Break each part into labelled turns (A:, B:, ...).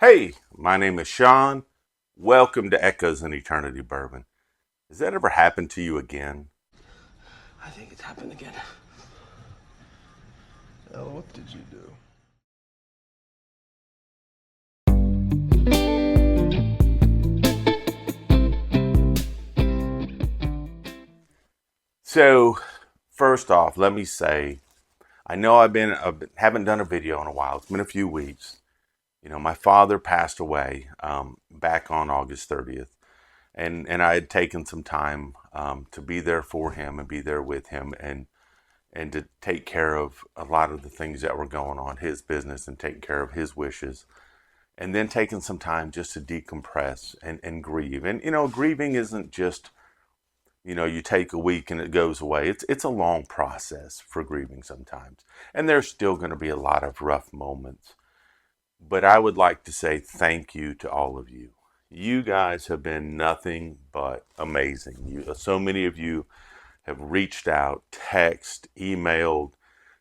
A: Hey, my name is Sean. Welcome to Echoes in Eternity Bourbon. Has that ever happened to you again?
B: I think it's happened again.
C: Hell, what did you do?
A: So, first off, let me say, I know haven't done a video in a while. It's been a few weeks. My father passed away back on August 30th, and I had taken some time to be there for him and be there with him and to take care of a lot of the things that were going on, his business, and taking care of his wishes. And then taking some time just to decompress and grieve. And, grieving isn't just, you take a week and it goes away. It's a long process for grieving sometimes. And there's still going to be a lot of rough moments. But I would like to say thank you to all of you. You guys have been nothing but amazing. So many of you have reached out, text, emailed,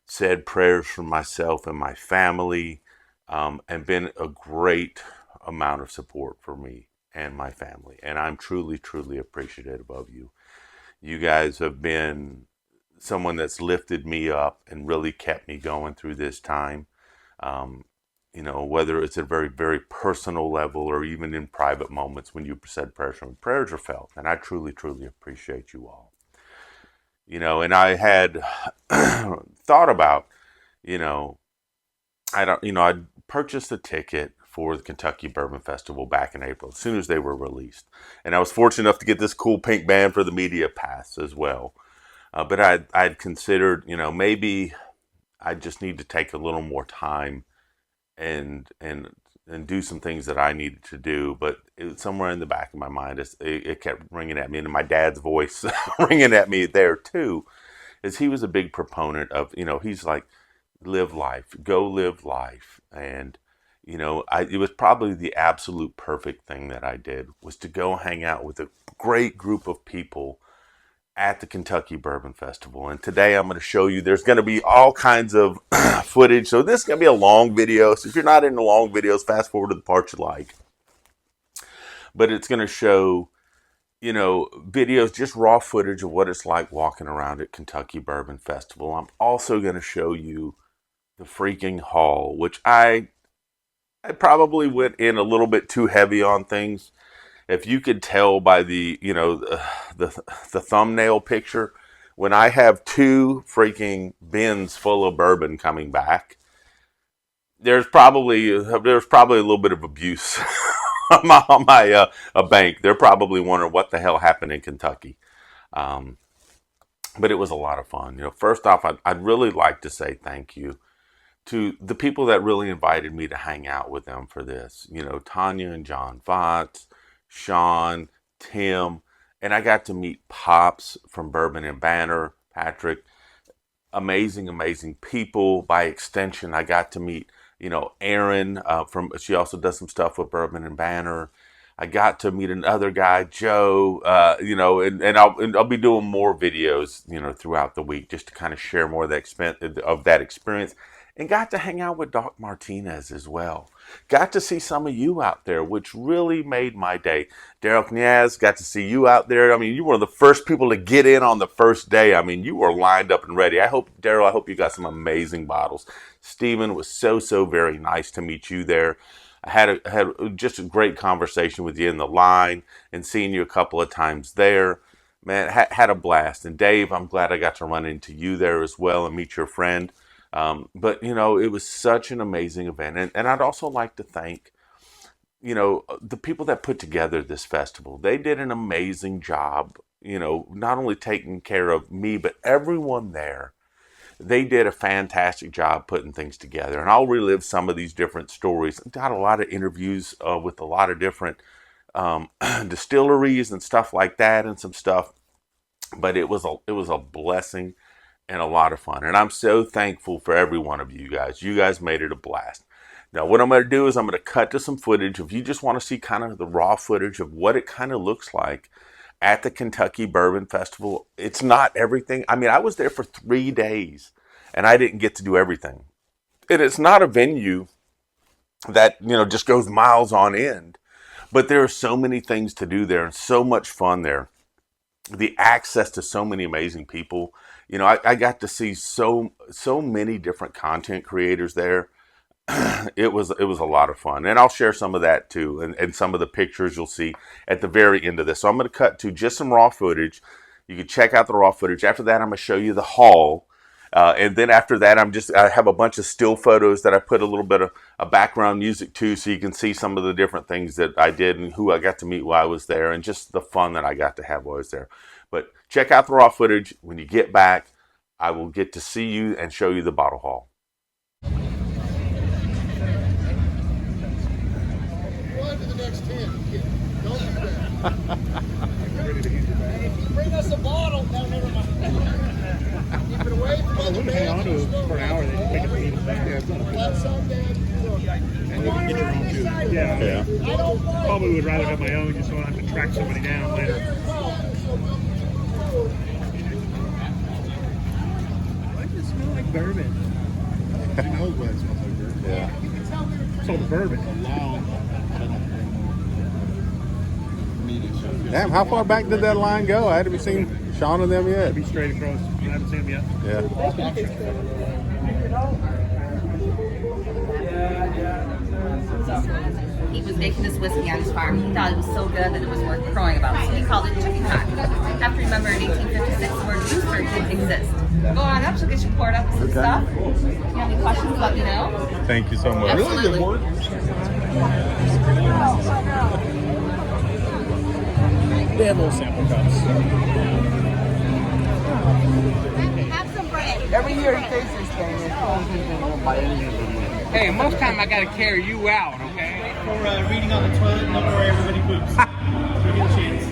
A: said prayers for myself and my family, and been a great amount of support for me and my family. And I'm truly, truly appreciative of you. You guys have been someone that's lifted me up and really kept me going through this time. Whether it's at a very, very personal level or even in private moments when you said prayers for me, prayers are felt. And I truly, truly appreciate you all. And I had thought about, you know, I purchased a ticket for the Kentucky Bourbon Festival back in April, as soon as they were released. And I was fortunate enough to get this cool pink band for the media pass as well. But I'd considered, maybe I just need to take a little more time and do some things that I needed to do. But it was somewhere in the back of my mind, it kept ringing at me, and my dad's voice ringing at me there too, is he was a big proponent of, he's like, live life, go live life. And, it was probably the absolute perfect thing that I did was to go hang out with a great group of people at the Kentucky Bourbon Festival. And today I'm going to show you, there's going to be all kinds of footage. So this is going to be a long video. So if you're not into long videos, fast forward to the parts you like. But it's going to show, videos, just raw footage of what it's like walking around at Kentucky Bourbon Festival. I'm also going to show you the freaking haul, which I probably went in a little bit too heavy on things. If you could tell by the thumbnail picture, when I have two freaking bins full of bourbon coming back, there's probably a little bit of abuse on my a bank. They're probably wondering what the hell happened in Kentucky. But it was a lot of fun. First off, I'd really like to say thank you to the people that really invited me to hang out with them for this. Tanya and John Votts, Sean, Tim, and I got to meet Pops from Bourbon and Banter, Patrick. Amazing, amazing people. By extension, I got to meet, Erin she also does some stuff with Bourbon and Banter. I got to meet another guy, Joe, and I'll be doing more videos, throughout the week just to kind of share more of that experience. And got to hang out with Doc Martinez as well. Got to see some of you out there, which really made my day. Daryl Kniaz, got to see you out there. I mean, you were the first people to get in on the first day. I mean, you were lined up and ready. Daryl, I hope you got some amazing bottles. Stephen, was so, so very nice to meet you there. I had just a great conversation with you in the line and seeing you a couple of times there. Man, had a blast. And Dave, I'm glad I got to run into you there as well and meet your friend. But it was such an amazing event. And I'd also like to thank, the people that put together this festival. They did an amazing job, not only taking care of me, but everyone there. They did a fantastic job putting things together. And I'll relive some of these different stories. Got a lot of interviews with a lot of different distilleries and stuff like that and some stuff. But it was a blessing and a lot of fun. And I'm so thankful for every one of you guys. You guys made it a blast. Now, what I'm going to do is I'm going to cut to some footage. If you just want to see kind of the raw footage of what it kind of looks like at the Kentucky Bourbon Festival, it's not everything. I mean, I was there for 3 days and I didn't get to do everything. And it's not a venue that, just goes miles on end. But there are so many things to do there and so much fun there. The access to so many amazing people. I got to see so many different content creators there. It was a lot of fun, and I'll share some of that too, and some of the pictures you'll see at the very end of this. So I'm going to cut to just some raw footage. You can check out the raw footage. After that, I'm going to show you the haul, and then after that, I have a bunch of still photos that I put a little bit of a background music to, so you can see some of the different things that I did and who I got to meet while I was there, and just the fun that I got to have while I was there. But check out the raw footage. When you get back, I will get to see you and show you the bottle haul.
C: Bring us a bottle. No, never mind. Keep it away from other
D: hang on to it for an hour, then take it to eat it back.
C: Let some damn
D: And you can get your own too. Yeah. Probably would rather have my own just so I don't have to track somebody down later. Why does it smell like bourbon?
E: You know what it smells like bourbon.
A: Yeah.
D: So the bourbon.
E: Damn, how far back did that line go? I haven't seen Sean and them yet.
D: Be straight across. I haven't seen them yet.
E: Yeah.
F: He was making this whiskey on his farm. He thought it was so good that it was worth crowing about. So he called it chicken cock. Have to remember in 1856 the word rooster didn't exist. Go on up, she'll get you poured up with some stuff. If you have any questions, let me know.
E: Thank you so much.
F: Absolutely.
D: They have little sample cups.
F: Have some bread.
C: Every year he tastes this thing and won't buy anything.
G: Hey, most time I gotta carry you out, okay?
D: For reading on the toilet, not where everybody poops. You get a chance.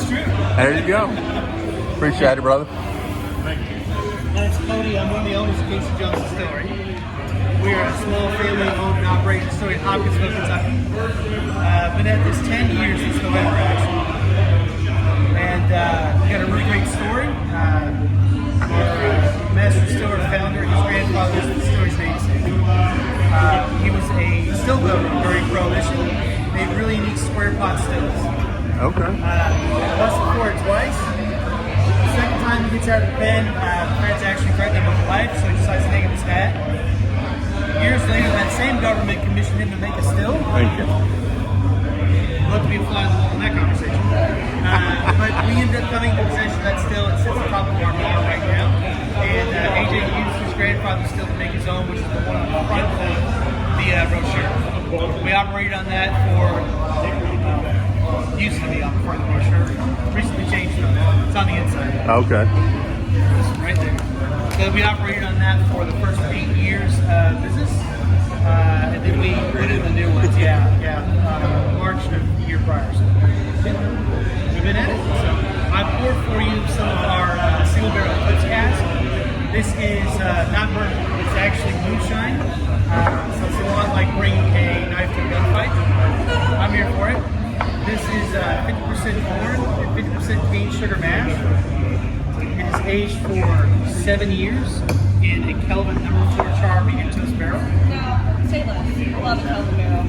D: It's true.
E: There you go. Appreciate it, brother.
D: Thank you. My name's Cody. I'm one of the owners of Casey Jones Distillery. We are a small family-owned and operated distillery in Hopkinsville, Kentucky. Been at this 10 years since November, actually. And we got a really great story. Our master distiller founder, his grandfather was the distillery's namesake. He was a still builder during Prohibition. Made really unique square pot stills.
E: Okay.
D: Busted for it twice. The second time he gets out of the pen, Fred's actually threatening him with life, so he decides to hang up his hat. Years later, that same government commissioned him to make a still.
E: Thank you.
D: Love to be a fly on the wall in that conversation. But we ended up coming to possession of that still. It sits on top of our bar right now. And AJ used his grandfather's still to make his own, which is the one on the front of the brochure. We operated on that for, used to be on the front of the brochure. Recently changed it. It's on the inside.
E: Okay.
D: This one right there. So we operated on that for the first 8 years of business. And then we put in the new ones. March of the year prior. So we've been at it. So I poured for you some of our single barrel Eclipse cask. This is not bourbon. It's actually moonshine. So it's a lot like bringing a knife to a gunfight. I'm here for it. This is 50% corn and 50% cane sugar mash. It is aged for 7 years in a Kelvin number 4 char medium toast barrel.
F: No, say less. I love a Kelvin barrel.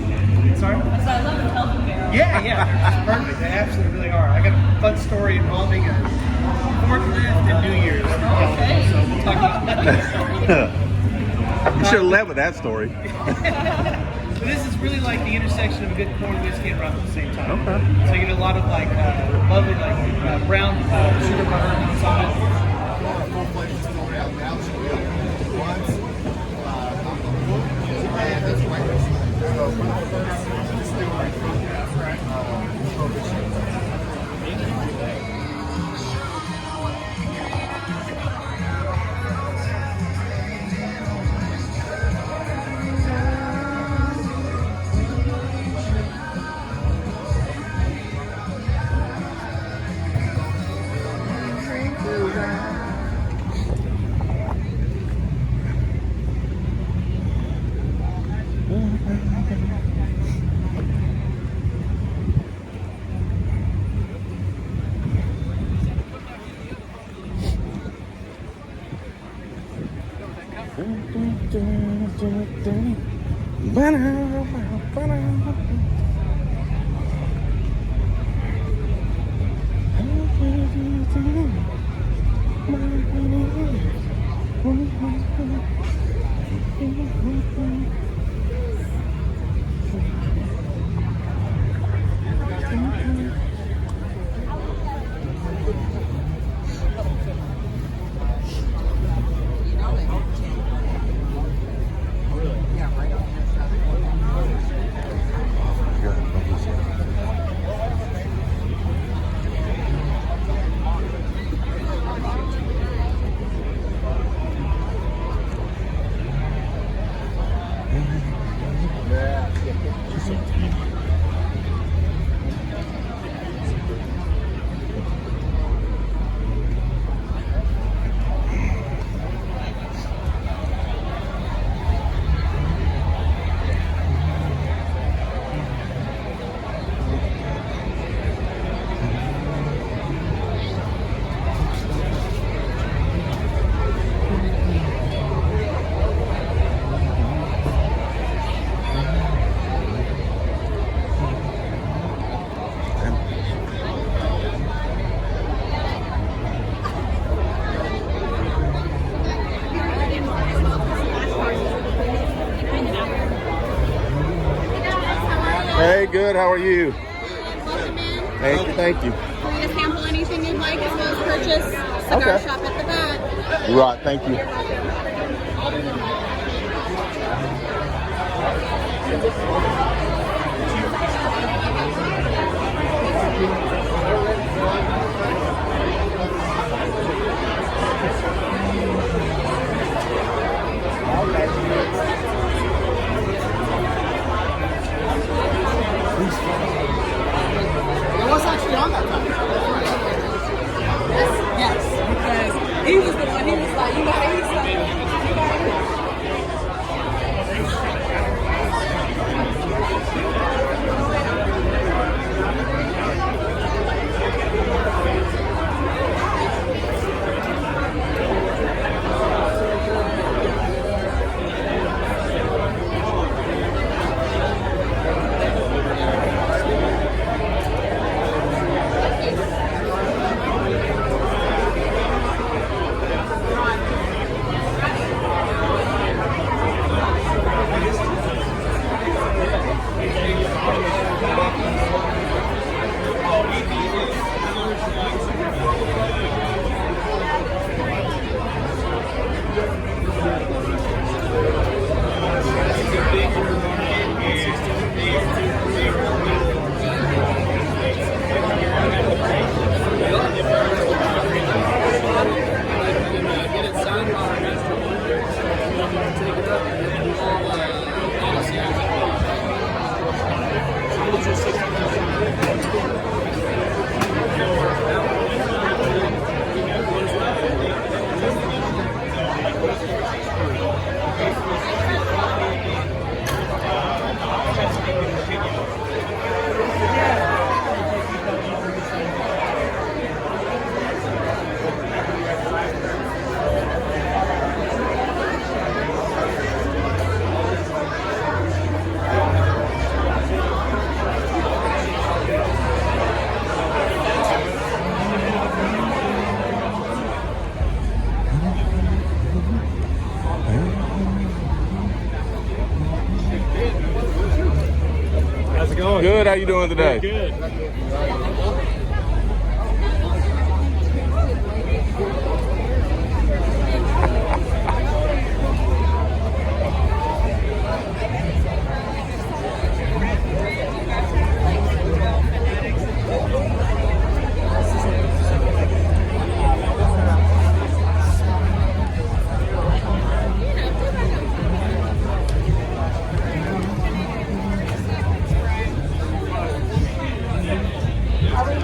D: Sorry?
F: I said I love a Kelvin barrel.
D: Yeah, they're perfect. They absolutely really are. I got a fun story involving a forklift and New Year's.
F: Okay.
D: So we'll talk about that.
E: You should have led with that story.
D: So this is really like the intersection of a good corn whiskey and rum at the same time.
E: Okay.
D: So you get a lot of like lovely like brown sugar butter notes on it.
E: Hey, good. How are you?
H: Welcome in.
E: Thank you.
H: Free to sample anything you'd like as well as purchase. Cigar
E: Okay.
H: shop at the back.
E: Right. Thank you.
C: It was actually on that time.
I: Yes, because he was the one, he was like, you gotta eat something. You gotta eat.
E: Good. How you doing today?
C: Good.
H: Are we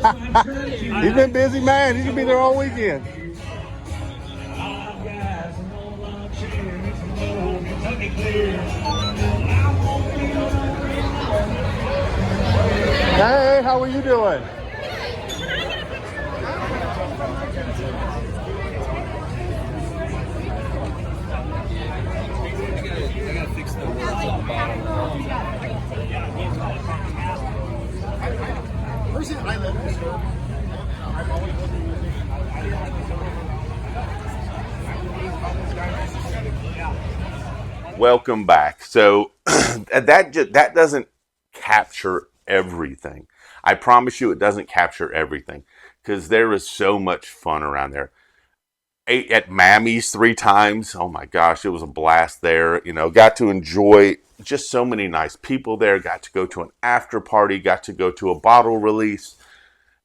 E: He's been busy, man. He's gonna be there all weekend. Hey, how are you doing?
A: Welcome back. So that doesn't capture everything. I promise you, it doesn't capture everything because there is so much fun around there. Ate at Mammy's 3 times. Oh my gosh, it was a blast there. You know, got to enjoy just so many nice people there. Got to go to an after party. Got to go to a bottle release,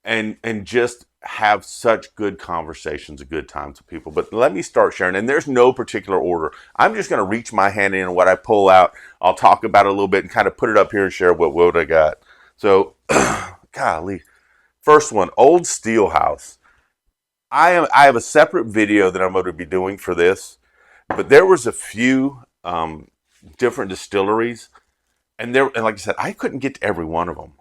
A: and just have such good conversations, good times with people. But let me start sharing, and there's no particular order. I'm just going to reach my hand in, and what I pull out, I'll talk about it a little bit and kind of put it up here and share what I got. So, golly, first one, Old Steelhouse. I have a separate video that I'm going to be doing for this, but there was a few different distilleries, and like I said, I couldn't get to every one of them.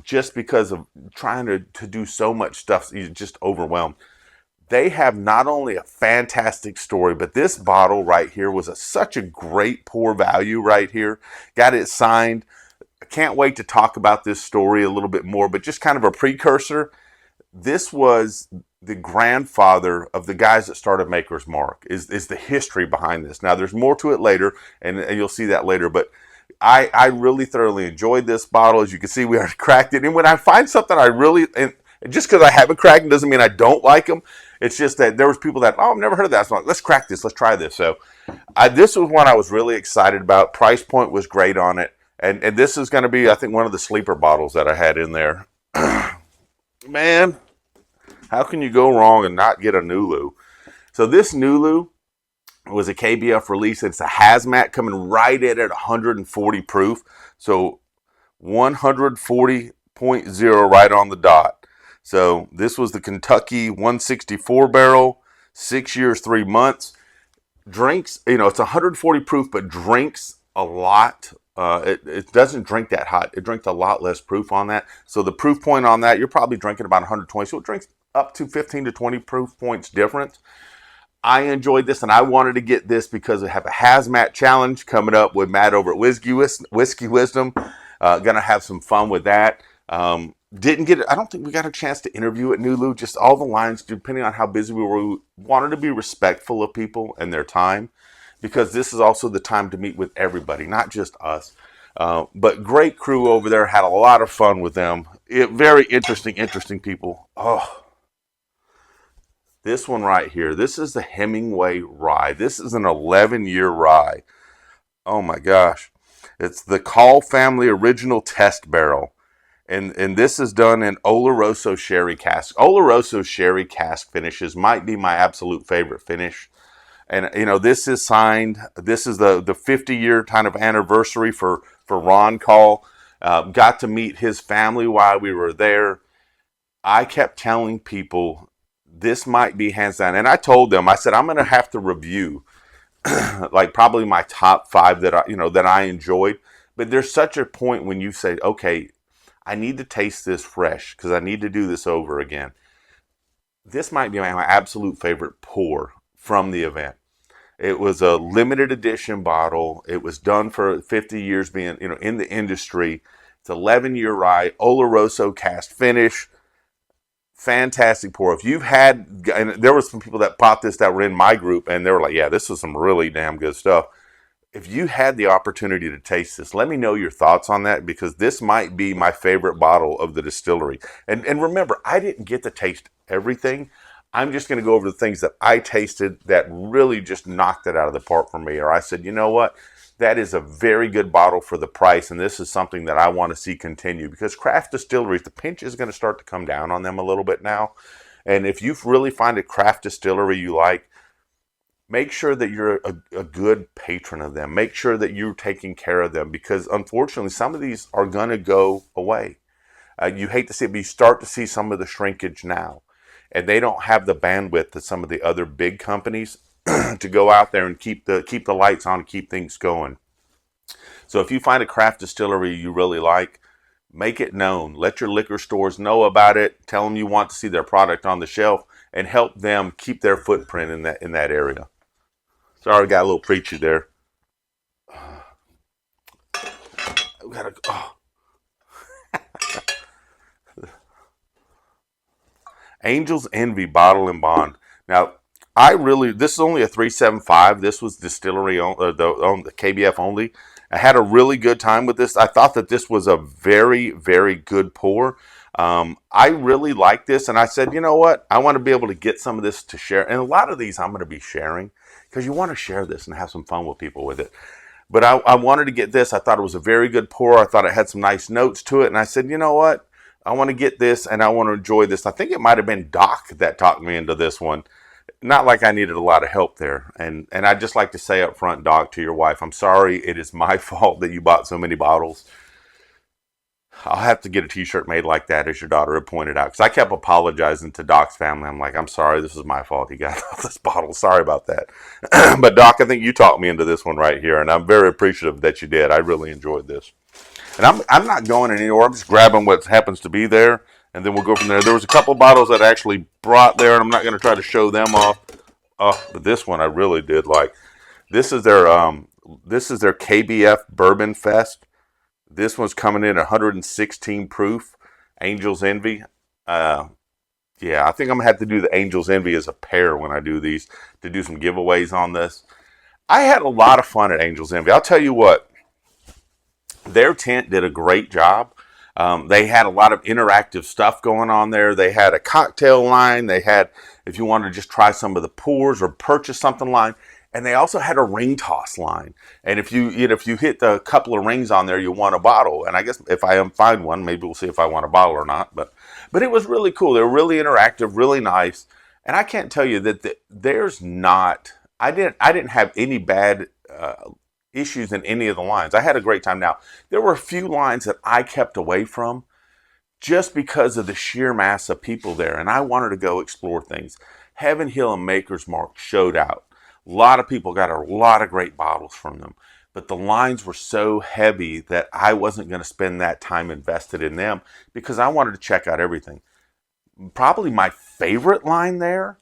A: Just because of trying to do so much stuff, you're just overwhelmed. They have not only a fantastic story, but this bottle right here was such a great pour value right here. Got it signed. I can't wait to talk about this story a little bit more, but just kind of a precursor. This was the grandfather of the guys that started Maker's Mark, is the history behind this. Now, there's more to it later, and you'll see that later, but I really thoroughly enjoyed this bottle. As you can see, we already cracked it. And when I find something I really, and just because I haven't cracked it doesn't mean I don't like them. It's just that there was people that, I've never heard of that. So I'm like, let's crack this. Let's try this. So this was one I was really excited about. Price point was great on it. And this is going to be, I think, one of the sleeper bottles that I had in there. Man, how can you go wrong and not get a Nulu? So this Nulu was a KBF release. It's a hazmat coming right in at 140 proof. So 140.0 right on the dot. So this was the Kentucky 164 barrel, 6 years, 3 months. Drinks, it's 140 proof, but drinks a lot. It doesn't drink that hot. It drinks a lot less proof on that. So the proof point on that, you're probably drinking about 120. So it drinks up to 15 to 20 proof points difference. I enjoyed this, and I wanted to get this because I have a hazmat challenge coming up with Matt over at Whisky Wisdom. Gonna have some fun with that. Didn't get it. I don't think we got a chance to interview at Nulu. Just all the lines, depending on how busy we were, we wanted to be respectful of people and their time, because this is also the time to meet with everybody, not just us. But great crew over there. Had a lot of fun with them. Very interesting people. Oh. This one right here, this is the Hemingway rye. This is an 11-year rye. Oh my gosh. It's the Call Family Original Test Barrel. And this is done in Oloroso Sherry Cask. Oloroso Sherry Cask finishes might be my absolute favorite finish. And, this is signed. This is the 50-year kind of anniversary for Ron Call. Got to meet his family while we were there. I kept telling people, this might be hands down. And I told them, I said, I'm going to have to review like probably my top 5 that I enjoyed. But there's such a point when you say, okay, I need to taste this fresh because I need to do this over again. This might be my absolute favorite pour from the event. It was a limited edition bottle. It was done for 50 years being, in the industry. It's 11-year rye, Oloroso cast finish. Fantastic pour. If you've had, and there were some people that bought this that were in my group, and they were like, yeah, this is some really damn good stuff. If you had the opportunity to taste this, let me know your thoughts on that, because this might be my favorite bottle of the distillery. And remember, I didn't get to taste everything. I'm just going to go over the things that I tasted that really just knocked it out of the park for me. Or I said, you know what? That is a very good bottle for the price, and this is something that I want to see continue, because craft distilleries, the pinch is going to start to come down on them a little bit now. And if you really find a craft distillery you like, make sure that you're a good patron of them. Make sure that you're taking care of them, because unfortunately some of these are going to go away. You hate to see it, but you start to see some of the shrinkage now. And they don't have the bandwidth that some of the other big companies to go out there and keep the lights on, keep things going. So if you find a craft distillery you really like, make it known. Let your liquor stores know about it. Tell them you want to see their product on the shelf, and help them keep their footprint in that area. Sorry, I got a little preachy there. Angel's Envy Bottle and Bond. Now, this is only a 375. This was distillery on the KBF only. I had a really good time with this. I thought that this was a very, very good pour. I really like this, and I said, you know what? I want to be able to get some of this to share. And a lot of these I'm going to be sharing, because you want to share this and have some fun with people with it. But I wanted to get this. I thought it was a very good pour. I thought it had some nice notes to it. And I said, you know what? I want to get this, and I want to enjoy this. I think it might have been Doc that talked me into this one. Not like I needed a lot of help there. And I'd just like to say up front, Doc, to your wife, I'm sorry. It is my fault that you bought so many bottles. I'll have to get a t-shirt made like that, as your daughter had pointed out, because I kept apologizing to Doc's family. I'm like, I'm sorry, this is my fault. He got all this bottle. Sorry about that. But Doc, I think you talked me into this one right here, and I'm very appreciative that you did. I really enjoyed this. And I'm not going anywhere. I'm just grabbing what happens to be there, and then we'll go from there. There was a couple bottles that I actually brought there, and I'm not going to try to show them off. But this one I really did like. This is their KBF Bourbon Fest. This one's coming in 116 proof, Angel's Envy. Yeah, I think I'm going to have to do the Angel's Envy as a pair when I do these, to do some giveaways on this. I had a lot of fun at Angel's Envy. I'll tell you what, their tent did a great job. They had a lot of interactive stuff going on there. They had a cocktail line. They had, if you wanted to just try some of the pours or purchase something line. And they also had a ring toss line. And if you hit a couple of rings on there, you won a bottle. And I guess if I find one, maybe we'll see if I want a bottle or not. But it was really cool. They were really interactive, really nice. And I can't tell you that I didn't have any bad issues in any of the lines. I had a great time. Now, there were a few lines that I kept away from just because of the sheer mass of people there. And I wanted to go explore things. Heaven Hill and Maker's Mark showed out. A lot of people got a lot of great bottles from them, but the lines were so heavy that I wasn't going to spend that time invested in them, because I wanted to check out everything. Probably my favorite line there,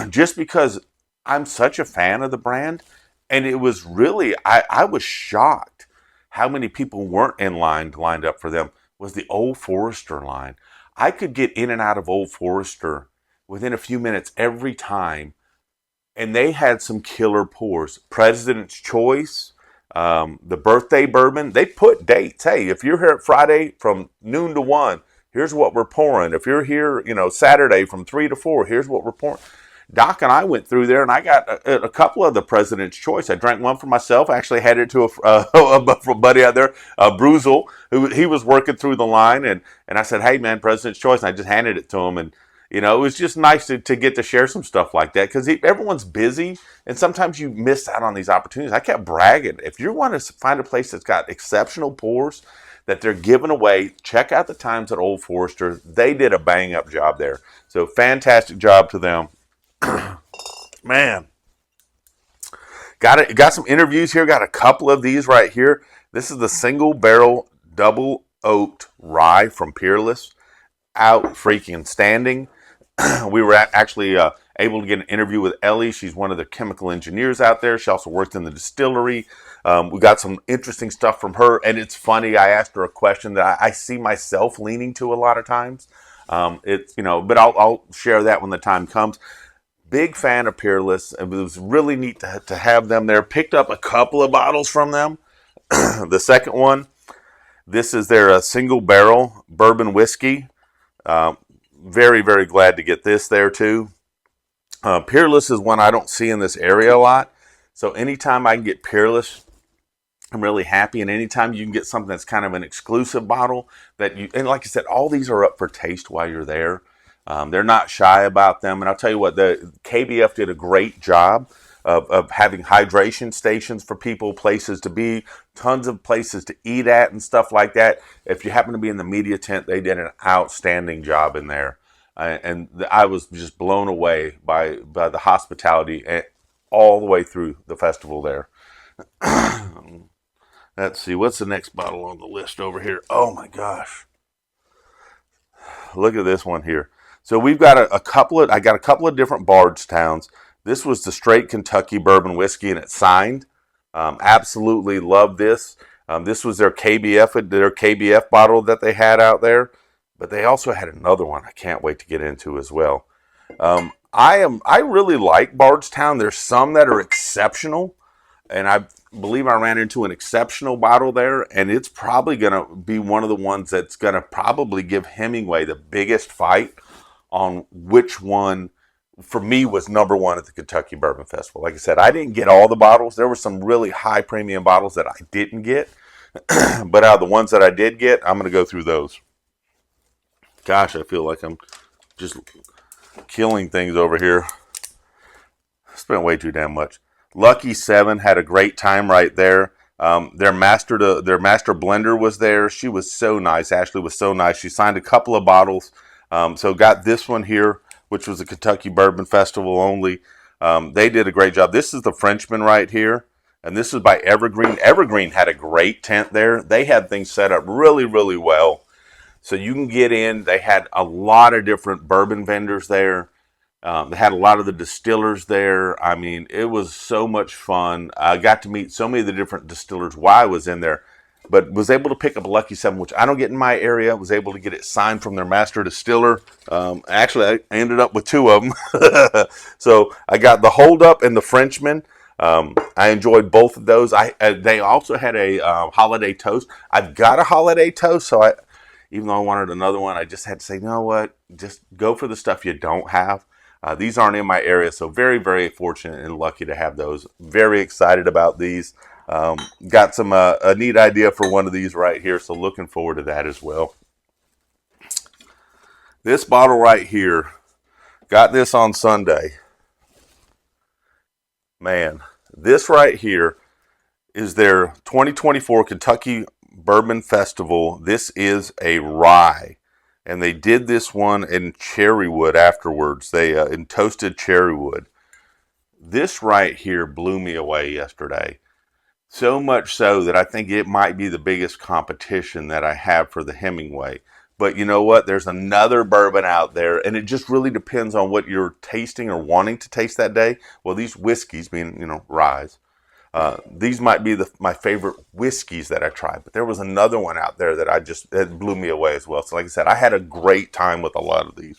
A: just because I'm such a fan of the brand, and it was really, I was shocked how many people weren't lined up for them, was the Old Forester line. I could get in and out of Old Forester within a few minutes every time. And they had some killer pours. President's Choice, the birthday bourbon. They put dates. Hey, if you're here at Friday from noon to 1, here's what we're pouring. If you're here, Saturday from 3 to 4, here's what we're pouring. Doc and I went through there, and I got a couple of the President's Choice. I drank one for myself. I actually had it to a buddy out there, Bruzel, who he was working through the line. And I said, hey, man, President's Choice. And I just handed it to him. And it was just nice to get to share some stuff like that, because everyone's busy, and sometimes you miss out on these opportunities. I kept bragging. If you want to find a place that's got exceptional pours that they're giving away, check out the times at Old Forester. They did a bang-up job there. So fantastic job to them. Man. Got some interviews here. Got a couple of these right here. This is the single barrel double oaked rye from Peerless. Out freaking standing. We were actually able to get an interview with Ellie. She's one of the chemical engineers out there. She also worked in the distillery. We got some interesting stuff from her, and it's funny. I asked her a question that I see myself leaning to a lot of times. But I'll share that when the time comes. Big fan of Peerless. It was really neat to have them there. Picked up a couple of bottles from them. The second one, this is their single barrel bourbon whiskey. Very, very glad to get this there too. Peerless is one I don't see in this area a lot. So anytime I can get Peerless, I'm really happy. And anytime you can get something that's kind of an exclusive bottle and like I said, all these are up for taste while you're there. They're not shy about them. And I'll tell you what, the KBF did a great job of having hydration stations for people, places to be, tons of places to eat at and stuff like that. If you happen to be in the media tent, they did an outstanding job in there. And I was just blown away by the hospitality all the way through the festival there. Let's see, what's the next bottle on the list over here? Oh my gosh. Look at this one here. So we've got I got a couple of different Bardstowns. This was the straight Kentucky Bourbon Whiskey, and it's signed. Absolutely love this. This was their KBF bottle that they had out there, but they also had another one I can't wait to get into as well. I really like Bardstown. There's some that are exceptional, and I believe I ran into an exceptional bottle there, and it's probably going to be one of the ones that's going to probably give Hemingway the biggest fight on which one, for me, was number one at the Kentucky Bourbon Festival. Like I said, I didn't get all the bottles. There were some really high premium bottles that I didn't get, but out of the ones that I did get, I'm going to go through those. Gosh, I feel like I'm just killing things over here. Spent way too damn much. Lucky 7 had a great time right there. Their master blender was there. She was so nice. Ashley was so nice. She signed a couple of bottles. So got this one here, which was a Kentucky Bourbon Festival only. They did a great job. This is the Frenchman right here, and this is by Evergreen. Evergreen had a great tent there. They had things set up really, really well. So you can get in. They had a lot of different bourbon vendors there. They had a lot of the distillers there. I mean, it was so much fun. I got to meet so many of the different distillers while I was in there, but was able to pick up a Lucky 7, which I don't get in my area. Was able to get it signed from their master distiller. Actually, I ended up with 2 of them. So I got the Hold Up and the Frenchman. I enjoyed both of those. They also had a holiday toast. I've got a holiday toast, so even though I wanted another one, I just had to say, you know what? Just go for the stuff you don't have. These aren't in my area, so very, very fortunate and lucky to have those. Very excited about these. Got some a neat idea for one of these right here, so looking forward to that as well. This bottle right here, got this on Sunday. Man, this right here is their 2024 Kentucky Bourbon Festival. This is a rye. And they did this one in cherrywood afterwards. They in toasted cherrywood. This right here blew me away yesterday. So much so that I think it might be the biggest competition that I have for the Hemingway. But you know what? There's another bourbon out there, and it just really depends on what you're tasting or wanting to taste that day. Well, these whiskeys, being, ryes, these might be my favorite whiskeys that I tried, but there was another one out there that it blew me away as well. So like I said, I had a great time with a lot of these.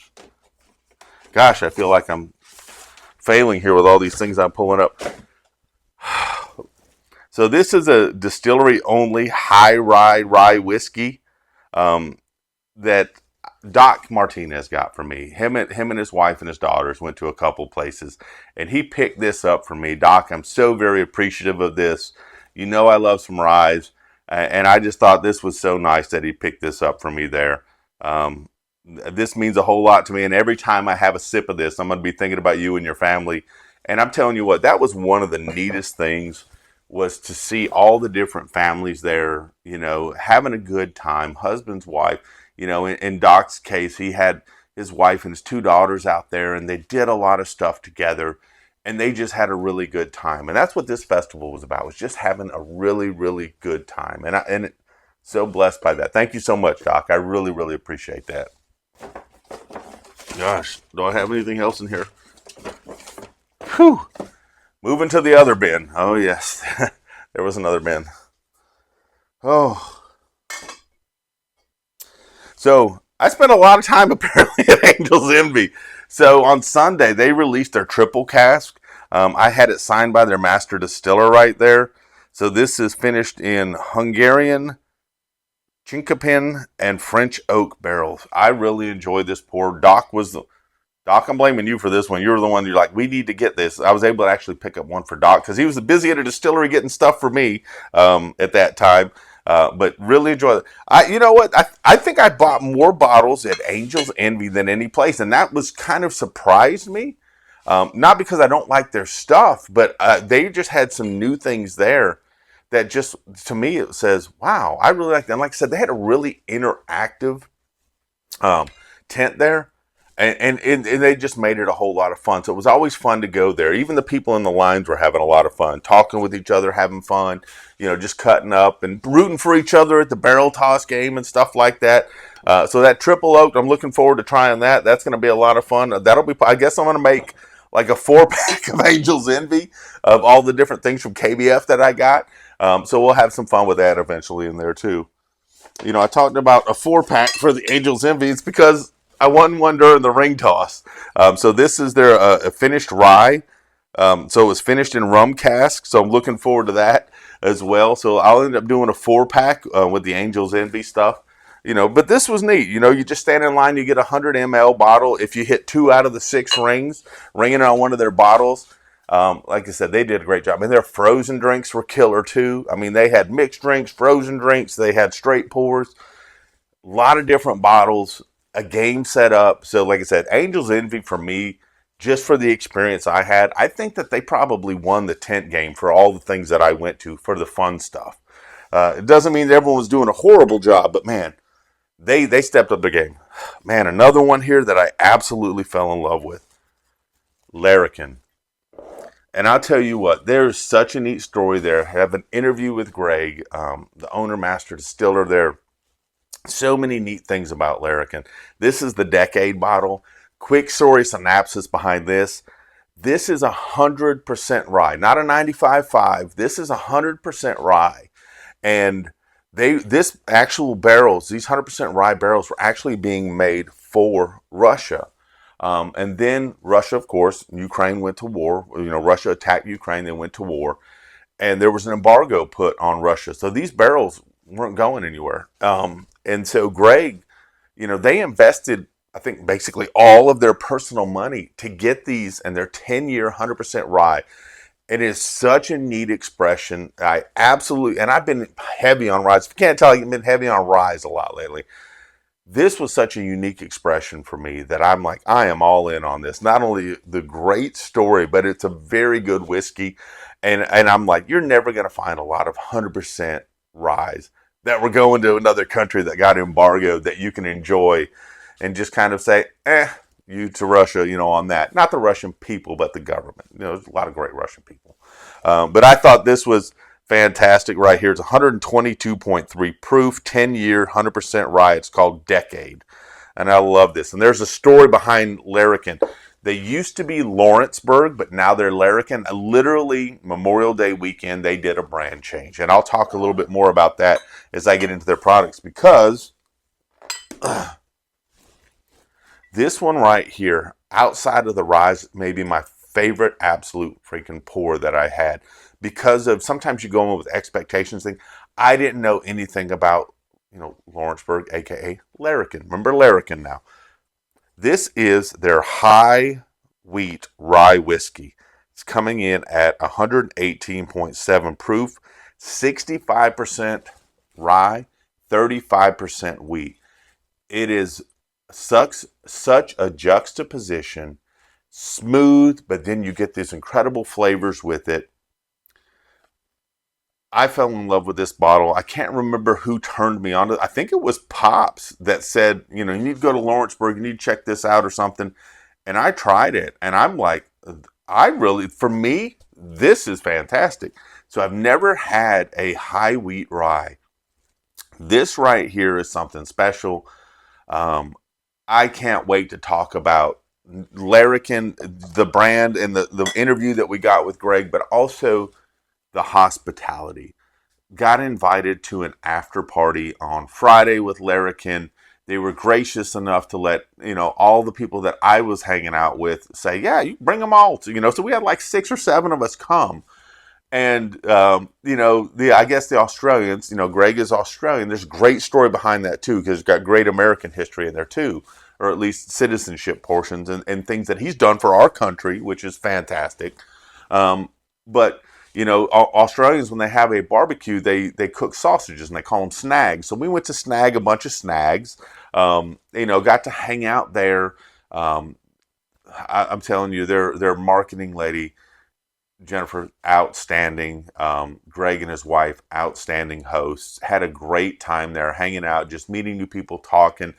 A: Gosh, I feel like I'm failing here with all these things I'm pulling up. So this is a distillery only high rye whiskey that Doc Martinez got for me. Him and his wife and his daughters went to a couple places, and he picked this up for me. Doc, I'm so very appreciative of this. You know I love some ryes, and I just thought this was so nice that he picked this up for me there. This means a whole lot to me, and every time I have a sip of this, I'm going to be thinking about you and your family. And I'm telling you what, that was one of the neatest things, was to see all the different families there, having a good time, husband's wife. In Doc's case, he had his wife and his 2 daughters out there, and they did a lot of stuff together, and they just had a really good time. And that's what this festival was about, was just having a really, really good time. And so blessed by that. Thank you so much, Doc. I really, really appreciate that. Gosh, do I have anything else in here? Whew. Moving to the other bin. Oh, yes. There was another bin. Oh. So I spent a lot of time apparently at Angel's Envy. So on Sunday, they released their triple cask. I had it signed by their master distiller right there. So this is finished in Hungarian, Chinkapin, and French oak barrels. I really enjoyed this pour. Doc, I'm blaming you for this one. You were the one you're like, we need to get this. I was able to actually pick up one for Doc because he was busy at a distillery getting stuff for me at that time. But really enjoy it. You know what? I think I bought more bottles at Angel's Envy than any place, and that was kind of surprised me. Not because I don't like their stuff, but they just had some new things there that just, to me, it says, wow, I really like that. And like I said, they had a really interactive tent there. And they just made it a whole lot of fun. So it was always fun to go there. Even the people in the lines were having a lot of fun, talking with each other, having fun, just cutting up and rooting for each other at the barrel toss game and stuff like that. So that triple oak, I'm looking forward to trying that. That's going to be a lot of fun. I guess I'm going to make like a 4-pack of Angel's Envy of all the different things from KBF that I got. So we'll have some fun with that eventually in there too. I talked about a 4-pack for the Angel's Envy. It's because I won one during the ring toss. So this is their a finished rye. So it was finished in rum cask. So I'm looking forward to that as well. So I'll end up doing a 4-pack with the Angel's Envy stuff. But this was neat. You just stand in line, you get a 100 ml bottle. If you hit 2 out of the 6 rings, ringing on one of their bottles. Like I said, they did a great job. Their frozen drinks were killer too. They had mixed drinks, frozen drinks. They had straight pours. A lot of different bottles. A game set up. So like I said, Angel's Envy for me, just for the experience I had, I think that they probably won the tent game for all the things that I went to for the fun stuff. It doesn't mean that everyone was doing a horrible job, but man, they stepped up their game. Man, another one here that I absolutely fell in love with. Larrikin. And I'll tell you what, there's such a neat story there. I have an interview with Greg, the owner, master distiller there. So many neat things about Larrikin. This is the decade bottle. Quick story synopsis behind this. This is 100% rye, not a 95.5. This is 100% rye. And this actual barrels, these 100% rye barrels were actually being made for Russia. And then Russia, of course, Ukraine went to war. Russia attacked Ukraine, they went to war. And there was an embargo put on Russia. So these barrels weren't going anywhere. And so Greg, they invested, I think, basically all of their personal money to get these, and they're 10-year, 100% rye. It is such a neat expression. And I've been heavy on rye. If you can't tell, I've been heavy on rye a lot lately. This was such a unique expression for me that I'm like, I am all in on this. Not only the great story, but it's a very good whiskey. And I'm like, you're never going to find a lot of 100% rye that were going to another country that got embargoed that you can enjoy and just kind of say, you to Russia, on that. Not the Russian people, but the government. There's a lot of great Russian people. But I thought this was fantastic right here. It's 122.3 proof, 10-year, 100% rye. It's called Decade. And I love this. And there's a story behind Larrikin. They used to be Lawrenceburg, but now they're Larrikin. Literally, Memorial Day weekend, they did a brand change. And I'll talk a little bit more about that as I get into their products, because this one right here, outside of the rye, may be my favorite absolute freaking pour that I had. Because of, sometimes you go in with expectations. I didn't know anything about, Lawrenceburg, a.k.a. Larrikin. Remember Larrikin now. This is their high wheat rye whiskey. It's coming in at 118.7 proof, 65% rye, 35% wheat. It is such a juxtaposition, smooth, but then you get these incredible flavors with it. I fell in love with this bottle. I can't remember who turned me on to it. I think it was Pops that said, you need to go to Lawrenceburg, you need to check this out or something. And I tried it, and I'm like, for me, this is fantastic. So I've never had a high wheat rye. This right here is something special. I can't wait to talk about Larrikin, the brand, and the interview that we got with Greg, but also the hospitality. Got invited to an after party on Friday with Larrikin. They were gracious enough to let, all the people that I was hanging out with say, yeah, you bring them all. So we had like 6 or 7 of us come. And, I guess the Australians, Greg is Australian. There's a great story behind that too, because it's got great American history in there too, or at least citizenship portions and things that he's done for our country, which is fantastic. But Australians, when they have a barbecue, they cook sausages and they call them snags. So we went to snag a bunch of snags, got to hang out there. I'm telling you, their marketing lady Jennifer, outstanding. Greg and his wife, outstanding hosts. Had a great time there, hanging out, just meeting new people, talking.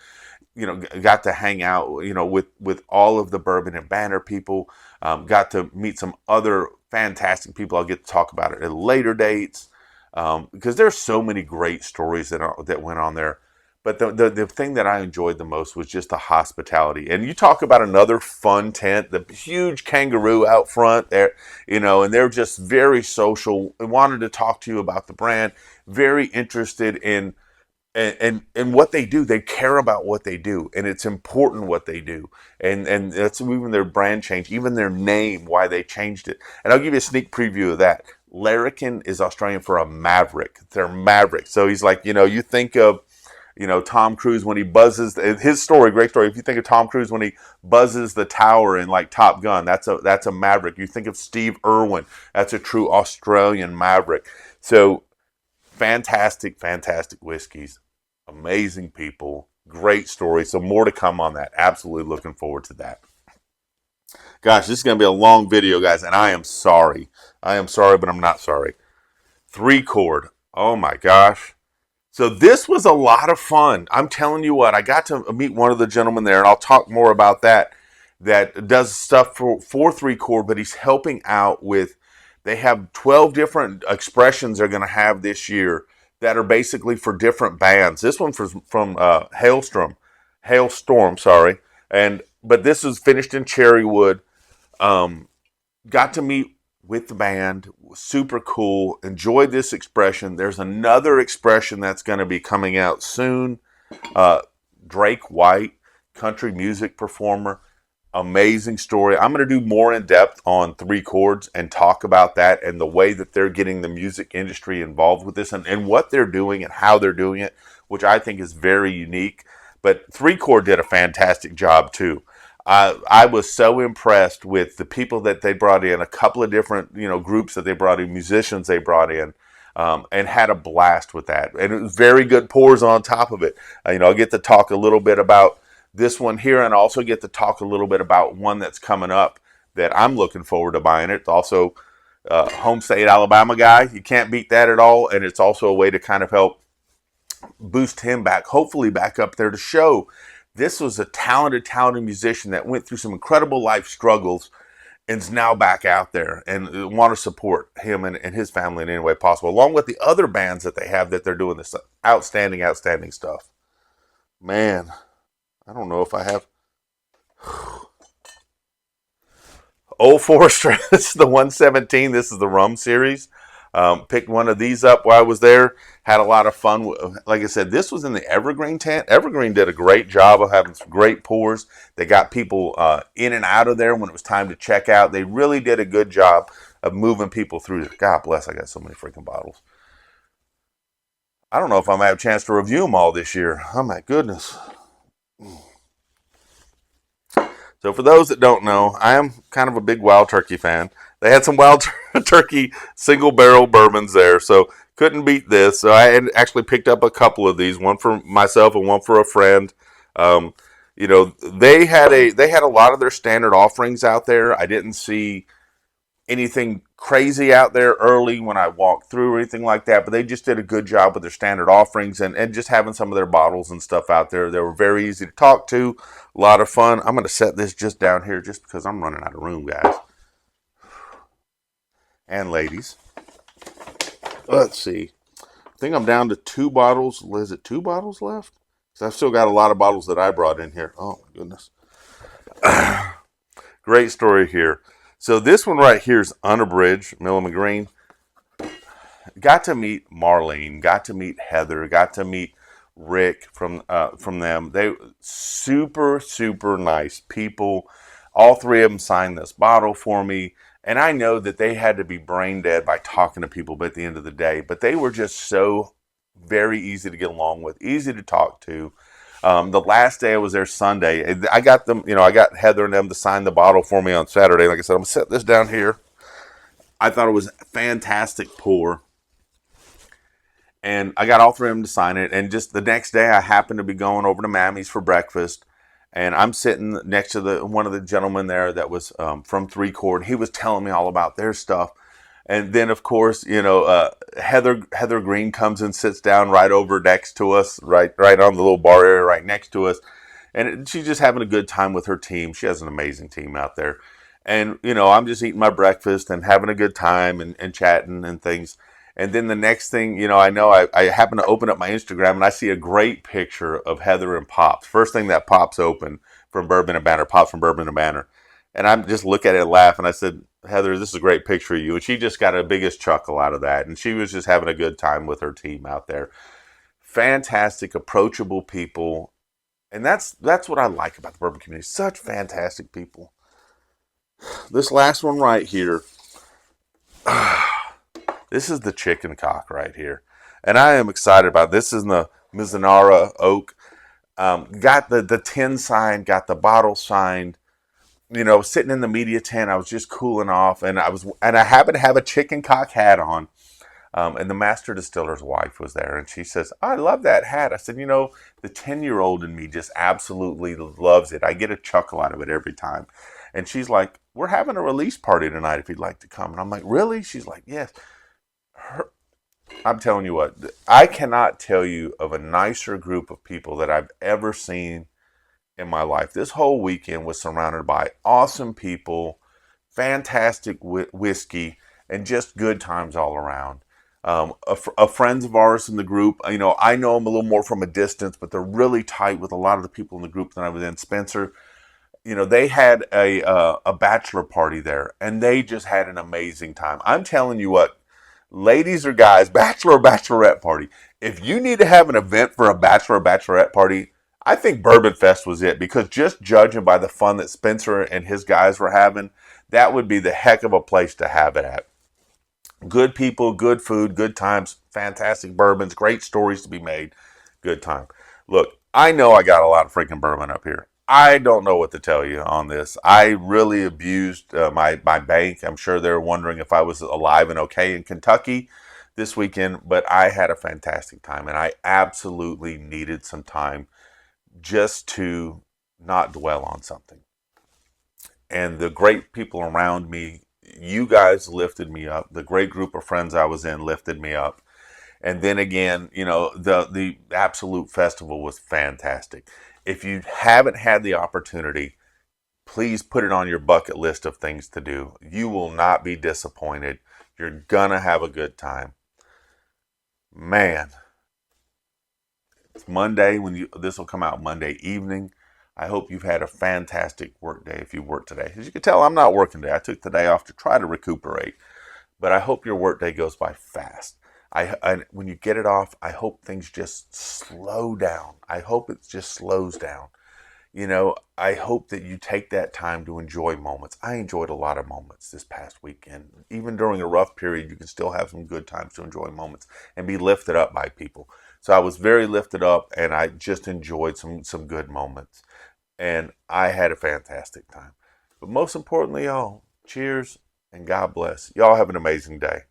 A: Got to hang out, with all of the Bourbon and Banter people. Got to meet some other fantastic people. I'll get to talk about it at later dates, because there's so many great stories that went on there. But the thing that I enjoyed the most was just the hospitality. And you talk about another fun tent, the huge kangaroo out front there, and they're just very social and wanted to talk to you about the brand, very interested in and what they do. They care about what they do, and it's important what they do. And that's even their brand change, even their name, why they changed it. And I'll give you a sneak preview of that. Larrikin is Australian for a maverick. They're maverick. So he's like, you think of, Tom Cruise when he buzzes, his story, great story. If you think of Tom Cruise when he buzzes the tower in like Top Gun, that's a maverick. You think of Steve Irwin, that's a true Australian maverick. So fantastic whiskeys, amazing people, great story. So more to come on that. Absolutely looking forward to that. Gosh, this is going to be a long video, guys, and I am sorry. But I'm not sorry. 3 chord. Oh my gosh. So this was a lot of fun. I'm telling you what, I got to meet one of the gentlemen there, and I'll talk more about that does stuff for 3 chord, but he's helping out with, they have 12 different expressions they're going to have this year that are basically for different bands. This one from Hailstorm, sorry. But this is finished in cherry wood. Got to meet with the band, super cool. Enjoyed this expression. There's another expression that's going to be coming out soon. Drake White, country music performer, amazing story. I'm going to do more in depth on 3 chords and talk about that and the way that they're getting the music industry involved with this and what they're doing and how they're doing it, which I think is very unique. But 3 chord did a fantastic job too. I was so impressed with the people that they brought in, a couple of different, groups that they brought in, musicians they brought in, and had a blast with that. And it was very good pours on top of it. I'll get to talk a little bit about this one here, and also get to talk a little bit about one that's coming up that I'm looking forward to buying. It's also home state Alabama guy. You can't beat that at all. And it's also a way to kind of help boost him back, hopefully back up there to show. This was a talented musician that went through some incredible life struggles and is now back out there, and want to support him and his family in any way possible, along with the other bands that they have that they're doing this outstanding stuff. Man, I don't know if I have. Old Forester, this is the 117. This is the rum series. Picked one of these up while I was there. Had a lot of fun. Like I said, this was in the Evergreen tent. Evergreen did a great job of having some great pours. They got people in and out of there when it was time to check out. They really did a good job of moving people through. God bless, I got so many freaking bottles. I don't know if I'm going to have a chance to review them all this year. Oh my goodness. So for those that don't know, I am kind of a big Wild Turkey fan. They had some Wild Turkey single barrel bourbons there, so couldn't beat this. So I had actually picked up a couple of these, one for myself and one for a friend. They had a lot of their standard offerings out there. I didn't see anything crazy out there early when I walked through or anything like that, but they just did a good job with their standard offerings and just having some of their bottles and stuff out there. They were very easy to talk to, a lot of fun. I'm going to set this just down here just because I'm running out of room, guys. And ladies. Let's see. I think I'm down to 2 bottles. Is it 2 bottles left? Because I've still got a lot of bottles that I brought in here. Oh, my goodness. Great story here. So this one right here is unabridged, Miller Green. Got to meet Marlene, got to meet Heather, got to meet Rick from them. They super nice people. All 3 of them signed this bottle for me. And I know that they had to be brain dead by talking to people at the end of the day. But they were just so very easy to get along with, easy to talk to. The last day I was there Sunday, I got them, I got Heather and them to sign the bottle for me on Saturday. Like I said, I'm going to set this down here. I thought it was a fantastic pour. And I got all 3 of them to sign it. And just the next day, I happened to be going over to Mammy's for breakfast. And I'm sitting next to one of the gentlemen there that was from Three Chord. He was telling me all about their stuff. And then, of course, Heather Green comes and sits down right over next to us, right on the little bar area right next to us. And she's just having a good time with her team. She has an amazing team out there. And, I'm just eating my breakfast and having a good time and chatting and things. And then the next thing, I happen to open up my Instagram and I see a great picture of Heather and Pops. First thing that pops open from Bourbon and Banter, Pops from Bourbon and Banter. And I just look at it and laugh. And I said, Heather, this is a great picture of you. And she just got a biggest chuckle out of that. And she was just having a good time with her team out there. Fantastic, approachable people. And that's what I like about the bourbon community. Such fantastic people. This last one right here. This is the chicken cock right here. And I am excited about it. This is the Mizunara oak. Got the tin signed, got the bottle signed. Sitting in the media tent, I was just cooling off, and I happened to have a chicken cock hat on. And the master distiller's wife was there, and she says, "I love that hat." I said, the 10-year-old in me just absolutely loves it. I get a chuckle out of it every time. And she's like, "We're having a release party tonight if you'd like to come." And I'm like, "Really?" She's like, "Yes." I'm telling you what, I cannot tell you of a nicer group of people that I've ever seen in my life. This whole weekend was surrounded by awesome people, fantastic whiskey, and just good times all around. Friends of ours in the group, I know them a little more from a distance, but they're really tight with a lot of the people in the group that I was in. Spencer, they had a bachelor party there, and they just had an amazing time. I'm telling you what, ladies or guys, bachelor or bachelorette party, if you need to have an event for a bachelor or bachelorette party, I think Bourbon Fest was it, because just judging by the fun that Spencer and his guys were having, that would be the heck of a place to have it at. Good people, good food, good times, fantastic bourbons, great stories to be made, good time. Look, I know I got a lot of freaking bourbon up here. I don't know what to tell you on this. I really abused my bank. I'm sure they're wondering if I was alive and okay in Kentucky this weekend, but I had a fantastic time, and I absolutely needed some time just to not dwell on something. And the great people around me, you guys lifted me up. The great group of friends I was in lifted me up. And then again, the Absolute Festival was fantastic. If you haven't had the opportunity, please put it on your bucket list of things to do. You will not be disappointed. You're gonna have a good time. Man, it's Monday this will come out Monday evening. I hope you've had a fantastic work day if you work today. As you can tell, I'm not working today. I took the day off to try to recuperate. But I hope your work day goes by fast. When you get it off, I hope things just slow down. I hope it just slows down. I hope that you take that time to enjoy moments. I enjoyed a lot of moments this past weekend. Even during a rough period, you can still have some good times to enjoy moments and be lifted up by people. So I was very lifted up, and I just enjoyed some good moments. And I had a fantastic time. But most importantly, y'all, cheers and God bless. Y'all have an amazing day.